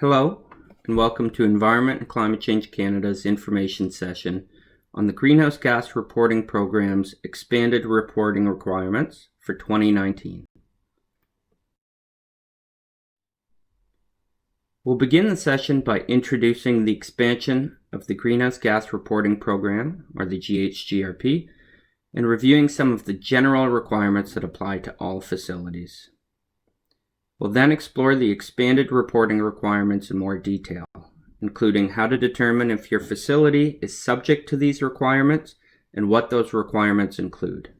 Hello, and welcome to Environment and Climate Change Canada's information session on the Greenhouse Gas Reporting Program's expanded reporting requirements for 2019. We'll begin the session by introducing the expansion of the Greenhouse Gas Reporting Program, or the GHGRP, and reviewing some of the general requirements that apply to all facilities. We'll then explore the expanded reporting requirements in more detail, including how to determine if your facility is subject to these requirements and what those requirements include.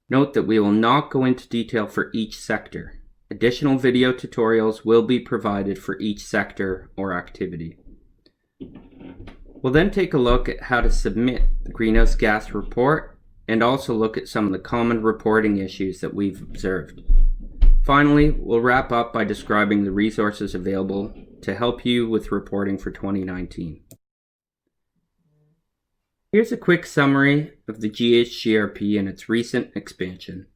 Note that we will not go into detail for each sector. Additional video tutorials will be provided for each sector or activity. We'll then take a look at how to submit the greenhouse gas report and also look at some of the common reporting issues that we've observed. Finally, we'll wrap up by describing the resources available to help you with reporting for 2019. Here's a quick summary of the GHGRP and its recent expansion.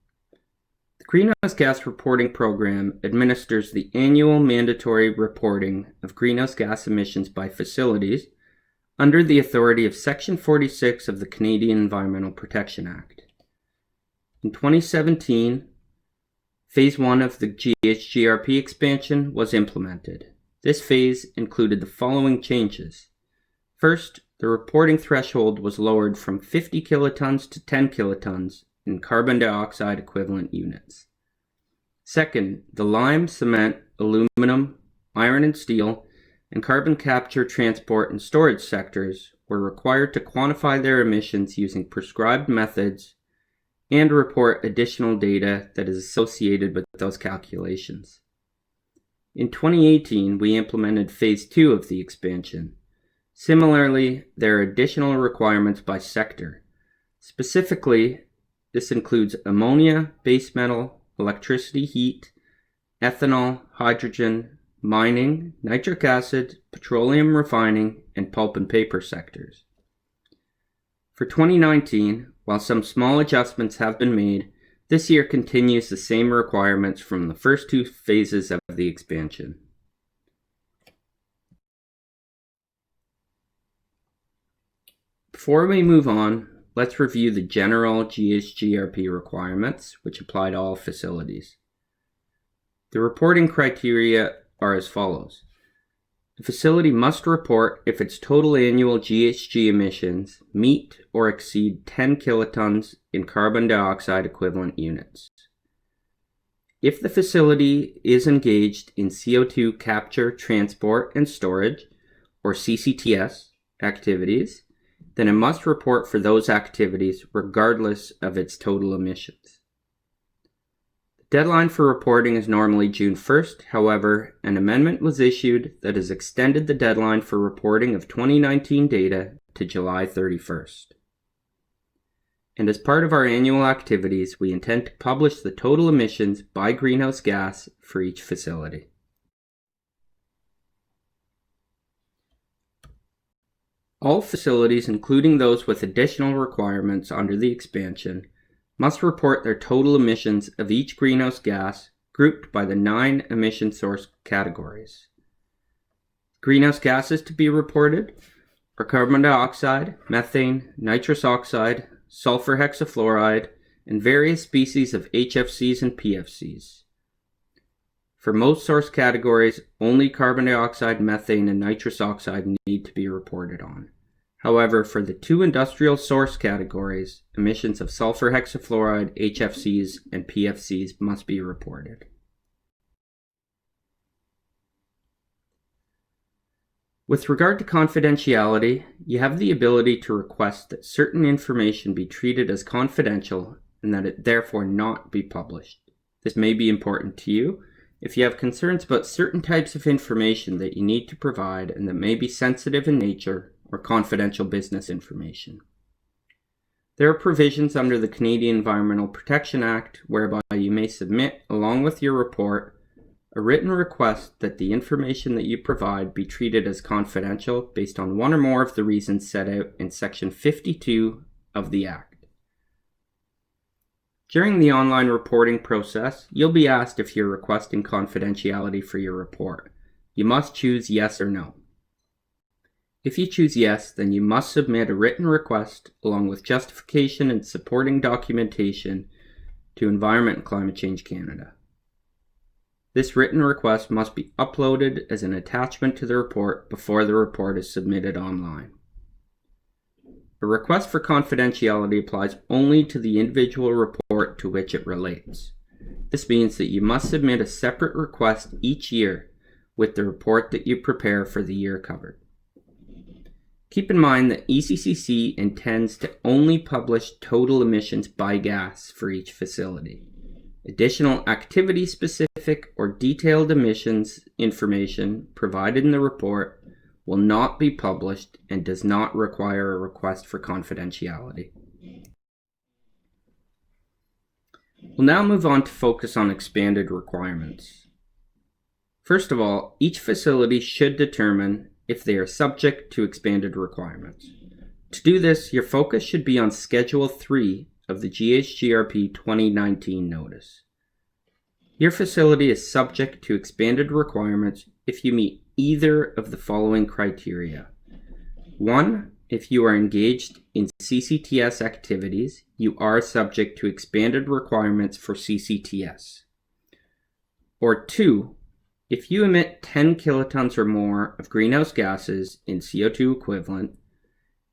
The Greenhouse Gas Reporting Program administers the annual mandatory reporting of greenhouse gas emissions by facilities under the authority of Section 46 of the Canadian Environmental Protection Act. In 2017, Phase 1 of the GHGRP expansion was implemented. This phase included the following changes. First, the reporting threshold was lowered from 50 kilotons to 10 kilotons in carbon dioxide equivalent units. Second, the lime, cement, aluminum, iron and steel, and carbon capture, transport, and storage sectors were required to quantify their emissions using prescribed methods and report additional data that is associated with those calculations. In 2018, we implemented Phase 2 of the expansion. Similarly, there are additional requirements by sector. Specifically, this includes ammonia, base metal, electricity, heat, ethanol, hydrogen, mining, nitric acid, petroleum refining, and pulp and paper sectors. For 2019, while some small adjustments have been made, this year continues the same requirements from the first two phases of the expansion. Before we move on, let's review the general GHGRP requirements, which apply to all facilities. The reporting criteria are as follows. The facility must report if its total annual GHG emissions meet or exceed 10 kilotons in carbon dioxide equivalent units. If the facility is engaged in CO2 capture, transport, and storage, or CCTS, activities, then it must report for those activities regardless of its total emissions. Deadline for reporting is normally June 1st. However, an amendment was issued that has extended the deadline for reporting of 2019 data to July 31st. And as part of our annual activities, we intend to publish the total emissions by greenhouse gas for each facility. All facilities, including those with additional requirements under the expansion, must report their total emissions of each greenhouse gas grouped by the 9 emission source categories. Greenhouse gases to be reported are carbon dioxide, methane, nitrous oxide, sulfur hexafluoride, and various species of HFCs and PFCs. For most source categories, only carbon dioxide, methane, and nitrous oxide need to be reported on. However, for the 2 industrial source categories, emissions of sulfur hexafluoride, HFCs, and PFCs must be reported. With regard to confidentiality, you have the ability to request that certain information be treated as confidential and that it therefore not be published. This may be important to you if you have concerns about certain types of information that you need to provide and that may be sensitive in nature or confidential business information. There are provisions under the Canadian Environmental Protection Act whereby you may submit, along with your report, a written request that the information that you provide be treated as confidential based on one or more of the reasons set out in Section 52 of the Act. During the online reporting process, you'll be asked if you're requesting confidentiality for your report. you must choose yes or no. If you choose yes, then you must submit a written request along with justification and supporting documentation to Environment and Climate Change Canada. This written request must be uploaded as an attachment to the report before the report is submitted online. A request for confidentiality applies only to the individual report to which it relates. This means that you must submit a separate request each year with the report that you prepare for the year covered. Keep in mind that ECCC intends to only publish total emissions by gas for each facility. Additional activity-specific or detailed emissions information provided in the report will not be published and does not require a request for confidentiality. We'll now move on to focus on expanded requirements. First of all, each facility should determine if they are subject to expanded requirements. To do this, your focus should be on Schedule 3 of the GHGRP 2019 notice. Your facility is subject to expanded requirements if you meet either of the following criteria. 1. If you are engaged in CCTS activities, you are subject to expanded requirements for CCTS. Or 2. If you emit 10 kilotons or more of greenhouse gases in CO2 equivalent,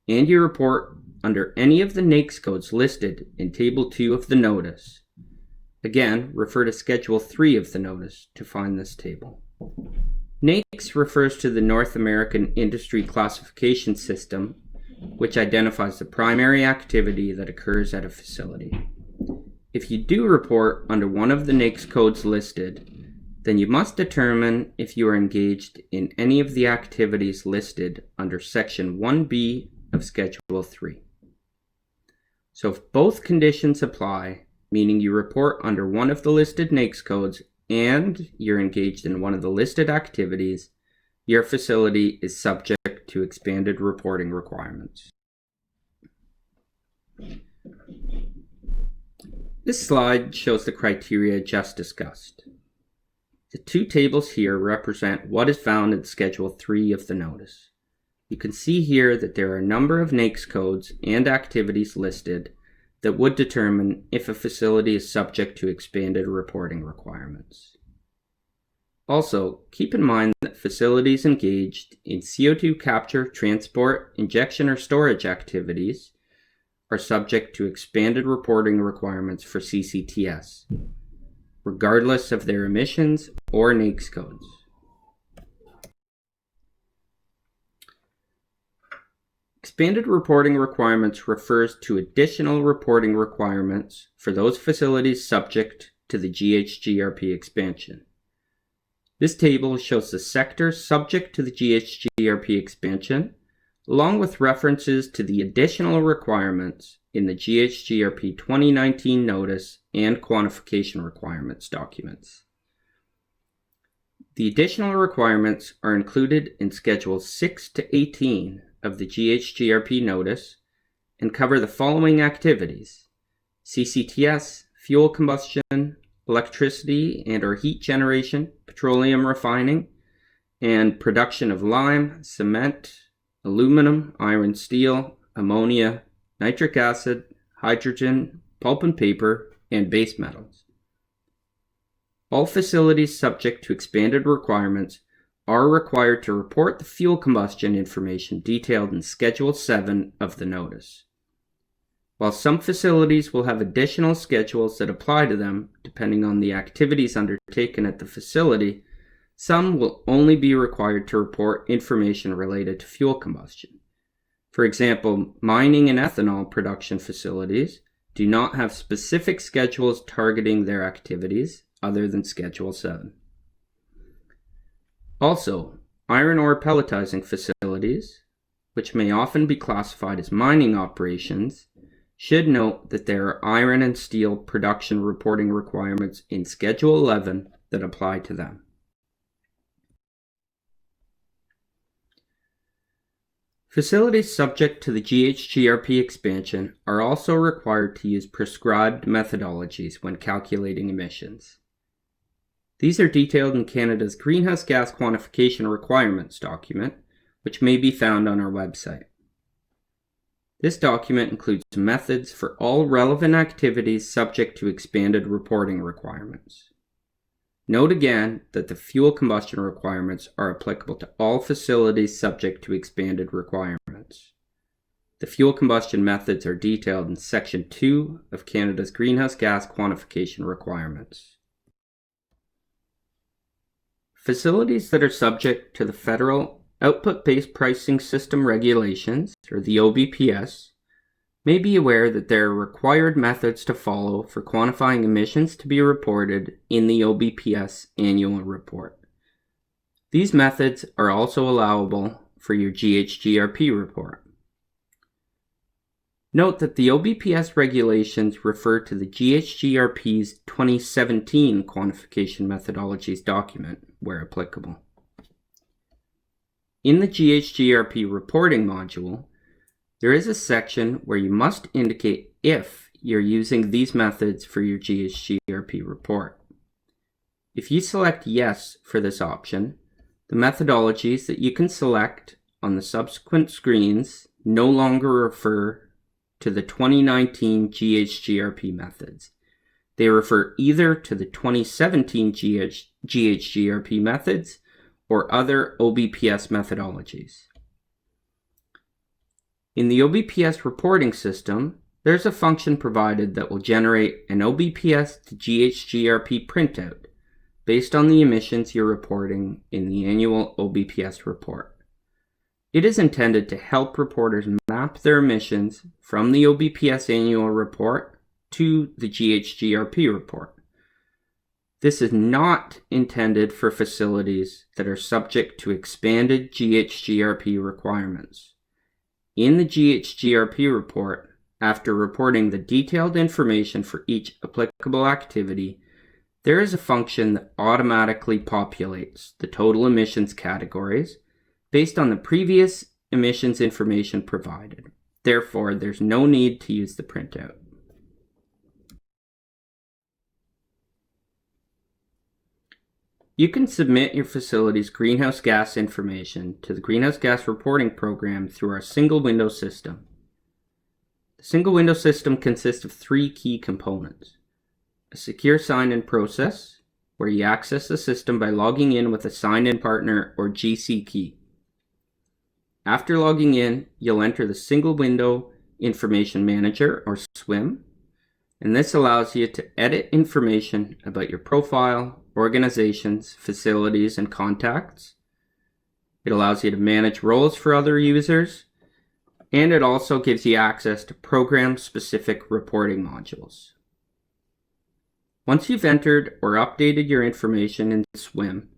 and you report under any of the NAICS codes listed in Table 2 of the notice, again, refer to Schedule 3 of the notice to find this table. NAICS refers to the North American Industry Classification System, which identifies the primary activity that occurs at a facility. If you do report under one of the NAICS codes listed, then you must determine if you are engaged in any of the activities listed under Section 1B of Schedule 3. So if both conditions apply, meaning you report under one of the listed NAICS codes and you're engaged in one of the listed activities, your facility is subject to expanded reporting requirements. This slide shows the criteria just discussed. The two tables here represent what is found in Schedule 3 of the notice. You can see here that there are a number of NAICS codes and activities listed that would determine if a facility is subject to expanded reporting requirements. Also, keep in mind that facilities engaged in CO2 capture, transport, injection, or storage activities are subject to expanded reporting requirements for CCTS, regardless of their emissions or NAICS codes. Expanded reporting requirements refers to additional reporting requirements for those facilities subject to the GHGRP expansion. This table shows the sectors subject to the GHGRP expansion, along with references to the additional requirements in the GHGRP 2019 notice and quantification requirements documents. The additional requirements are included in Schedules 6 to 18 of the GHGRP notice and cover the following activities: CCTS, fuel combustion, electricity and or heat generation, petroleum refining, and production of lime, cement, aluminum, iron, steel, ammonia, nitric acid, hydrogen, pulp and paper, and base metals. All facilities subject to expanded requirements are required to report the fuel combustion information detailed in Schedule 7 of the notice. While some facilities will have additional schedules that apply to them depending on the activities undertaken at the facility, some will only be required to report information related to fuel combustion. For example, mining and ethanol production facilities do not have specific schedules targeting their activities other than Schedule 7. Also, iron ore pelletizing facilities, which may often be classified as mining operations, should note that there are iron and steel production reporting requirements in Schedule 11 that apply to them. Facilities subject to the GHGRP expansion are also required to use prescribed methodologies when calculating emissions. These are detailed in Canada's Greenhouse Gas Quantification Requirements document, which may be found on our website. This document includes methods for all relevant activities subject to expanded reporting requirements. Note again that the fuel combustion requirements are applicable to all facilities subject to expanded requirements. The fuel combustion methods are detailed in Section 2 of Canada's Greenhouse Gas Quantification Requirements. Facilities that are subject to the Federal Output-Based Pricing System Regulations, or the OBPS, may be aware that there are required methods to follow for quantifying emissions to be reported in the OBPS annual report. These methods are also allowable for your GHGRP report. Note that the OBPS regulations refer to the GHGRP's 2017 quantification methodologies document, where applicable. In the GHGRP reporting module, there is a section where you must indicate if you're using these methods for your GHGRP report. If you select yes for this option, the methodologies that you can select on the subsequent screens no longer refer to the 2019 GHGRP methods. They refer either to the 2017 GHGRP methods or other OBPS methodologies. In the OBPS reporting system, there's a function provided that will generate an OBPS to GHGRP printout based on the emissions you're reporting in the annual OBPS report. It is intended to help reporters map their emissions from the OBPS annual report to the GHGRP report. This is not intended for facilities that are subject to expanded GHGRP requirements. In the GHGRP report, after reporting the detailed information for each applicable activity, there is a function that automatically populates the total emissions categories based on the previous emissions information provided. Therefore, there's no need to use the printout. You can submit your facility's greenhouse gas information to the Greenhouse Gas Reporting Program through our single window system. The single window system consists of three key components: a secure sign-in process, where you access the system by logging in with a sign-in partner or GC key. After logging in, you'll enter the Single Window Information Manager, or SWIM, and this allows you to edit information about your profile, organizations, facilities, and contacts. It allows you to manage roles for other users, and it also gives you access to program-specific reporting modules. Once you've entered or updated your information in SWIM,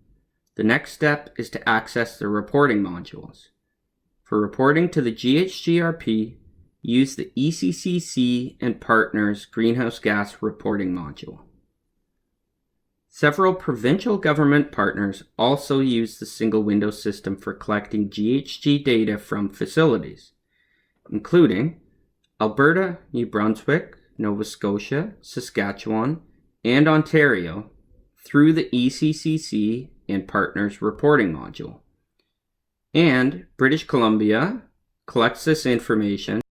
the next step is to access the reporting modules. For reporting to the GHGRP, use the ECCC and Partners Greenhouse Gas Reporting module. Several provincial government partners also use the single window system for collecting GHG data from facilities, including Alberta, New Brunswick, Nova Scotia, Saskatchewan, and Ontario through the ECCC and Partners reporting module. And British Columbia collects this information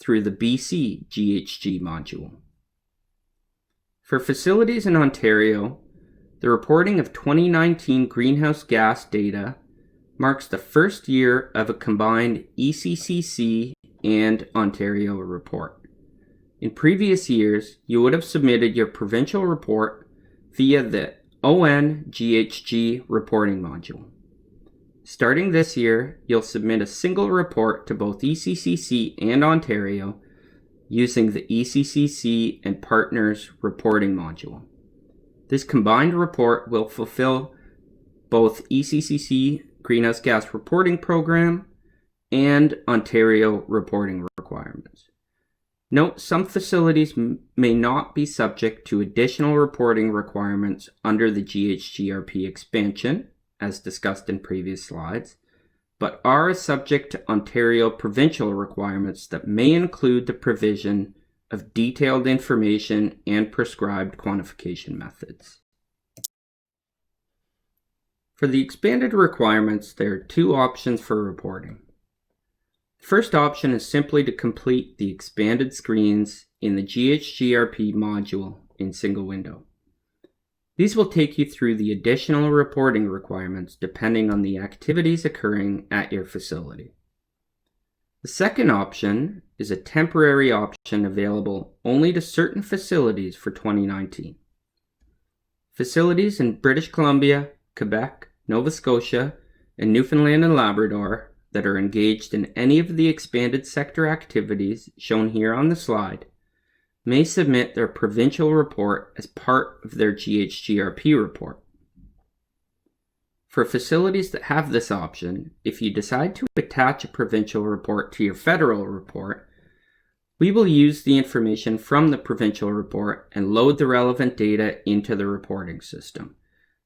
through the BC GHG module. For facilities in Ontario, the reporting of 2019 greenhouse gas data marks the first year of a combined ECCC and Ontario report. In previous years, you would have submitted your provincial report via the ON-GHG reporting module. Starting this year, you'll submit a single report to both ECCC and Ontario using the ECCC and Partners reporting module. This combined report will fulfill both ECCC Greenhouse Gas Reporting Program and Ontario reporting requirements. Note, some facilities may not be subject to additional reporting requirements under the GHGRP expansion, as discussed in previous slides, but are subject to Ontario provincial requirements that may include the provision of detailed information and prescribed quantification methods. For the expanded requirements, there are two options for reporting. The first option is simply to complete the expanded screens in the GHGRP module in single window. These will take you through the additional reporting requirements depending on the activities occurring at your facility. The second option is a temporary option available only to certain facilities for 2019. Facilities in British Columbia, Quebec, Nova Scotia, and Newfoundland and Labrador that are engaged in any of the expanded sector activities shown here on the slide may submit their provincial report as part of their GHGRP report. For facilities that have this option, if you decide to attach a provincial report to your federal report, we will use the information from the provincial report and load the relevant data into the reporting system.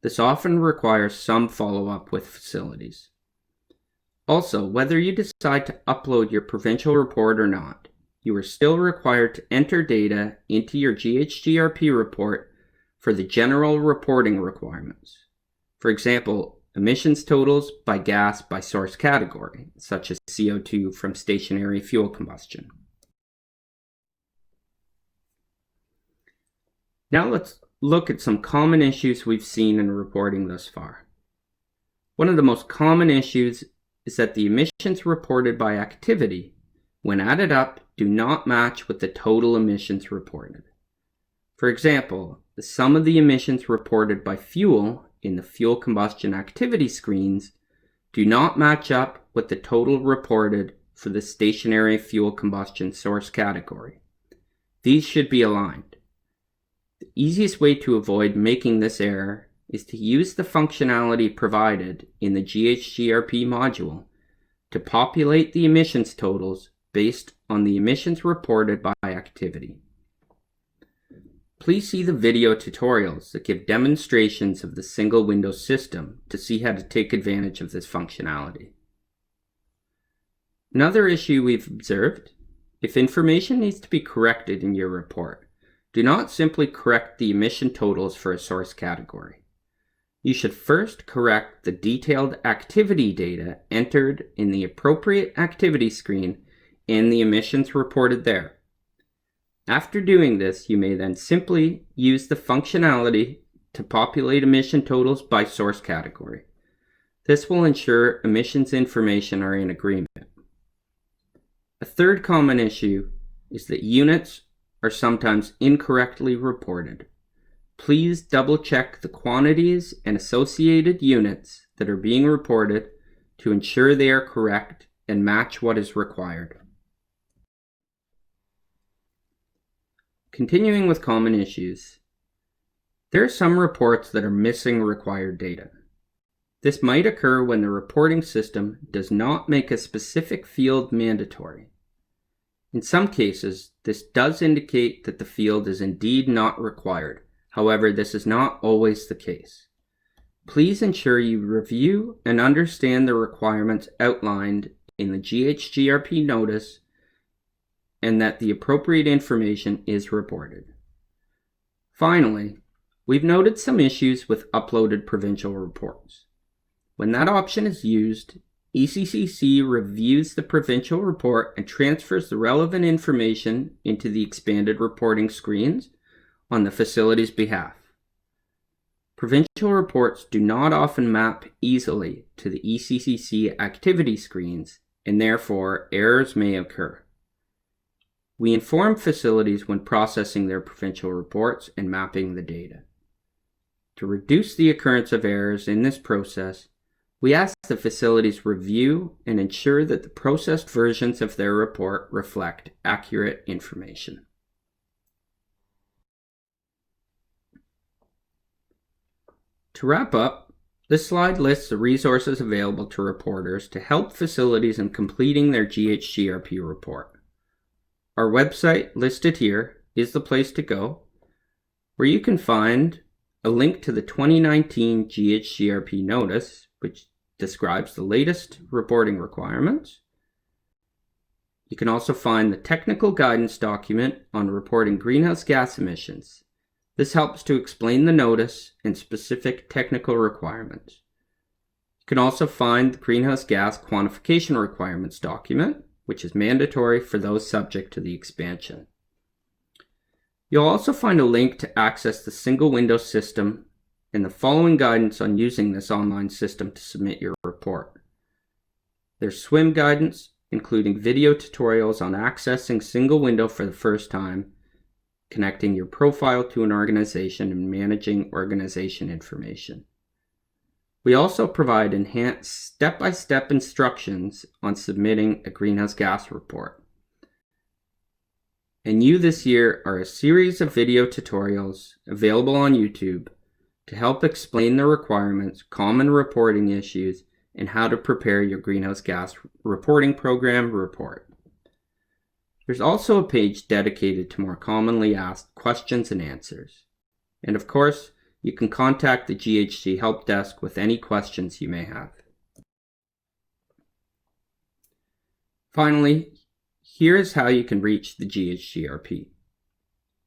This often requires some follow-up with facilities. Also, whether you decide to upload your provincial report or not, you are still required to enter data into your GHGRP report for the general reporting requirements. For example, emissions totals by gas by source category, such as CO2 from stationary fuel combustion. Now let's look at some common issues we've seen in reporting thus far. One of the most common issues is that the emissions reported by activity, when added up, do not match with the total emissions reported. For example, the sum of the emissions reported by fuel in the fuel combustion activity screens do not match up with the total reported for the stationary fuel combustion source category. These should be aligned. The easiest way to avoid making this error is to use the functionality provided in the GHGRP module to populate the emissions totals based on the emissions reported by activity. Please see the video tutorials that give demonstrations of the single window system to see how to take advantage of this functionality. Another issue we've observed: if information needs to be corrected in your report, do not simply correct the emission totals for a source category. You should first correct the detailed activity data entered in the appropriate activity screen and the emissions reported there. After doing this, you may then simply use the functionality to populate emission totals by source category. This will ensure emissions information are in agreement. A third common issue is that units are sometimes incorrectly reported. Please double check the quantities and associated units that are being reported to ensure they are correct and match what is required. Continuing with common issues, there are some reports that are missing required data. This might occur when the reporting system does not make a specific field mandatory. In some cases, this does indicate that the field is indeed not required. However, this is not always the case. Please ensure you review and understand the requirements outlined in the GHGRP notice and that the appropriate information is reported. Finally, we've noted some issues with uploaded provincial reports. When that option is used, ECCC reviews the provincial report and transfers the relevant information into the expanded reporting screens on the facility's behalf. Provincial reports do not often map easily to the ECCC activity screens, and therefore errors may occur. We inform facilities when processing their provincial reports and mapping the data. To reduce the occurrence of errors in this process, we ask the facilities review and ensure that the processed versions of their report reflect accurate information. To wrap up, this slide lists the resources available to reporters to help facilities in completing their GHGRP report. Our website, listed here, is the place to go, where you can find a link to the 2019 GHGRP notice, which describes the latest reporting requirements. You can also find the technical guidance document on reporting greenhouse gas emissions. This helps to explain the notice and specific technical requirements. can also find the greenhouse gas quantification requirements document, which is mandatory for those subject to the expansion. You'll also find a link to access the single window system and the following guidance on using this online system to submit your report. There's swim guidance, including video tutorials on accessing single window for the first time, connecting your profile to an organization, and managing organization information. We also provide enhanced step-by-step instructions on submitting a greenhouse gas report. And new this year are a series of video tutorials available on YouTube to help explain the requirements, common reporting issues, and how to prepare your greenhouse gas reporting program report. There's also a page dedicated to more commonly asked questions and answers. And of course, you can contact the GHG Help Desk with any questions you may have. Finally, here is how you can reach the GHGRP.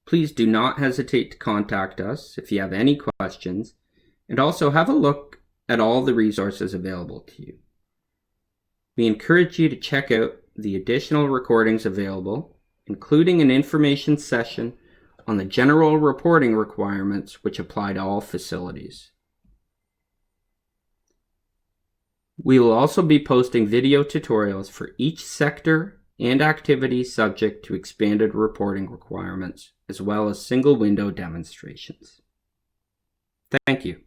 Please do not hesitate to contact us if you have any questions, and also have a look at all the resources available to you. We encourage you to check out the additional recordings available, including an information session on the general reporting requirements which apply to all facilities. We will also be posting video tutorials for each sector and activity subject to expanded reporting requirements, as well as single window demonstrations. Thank you.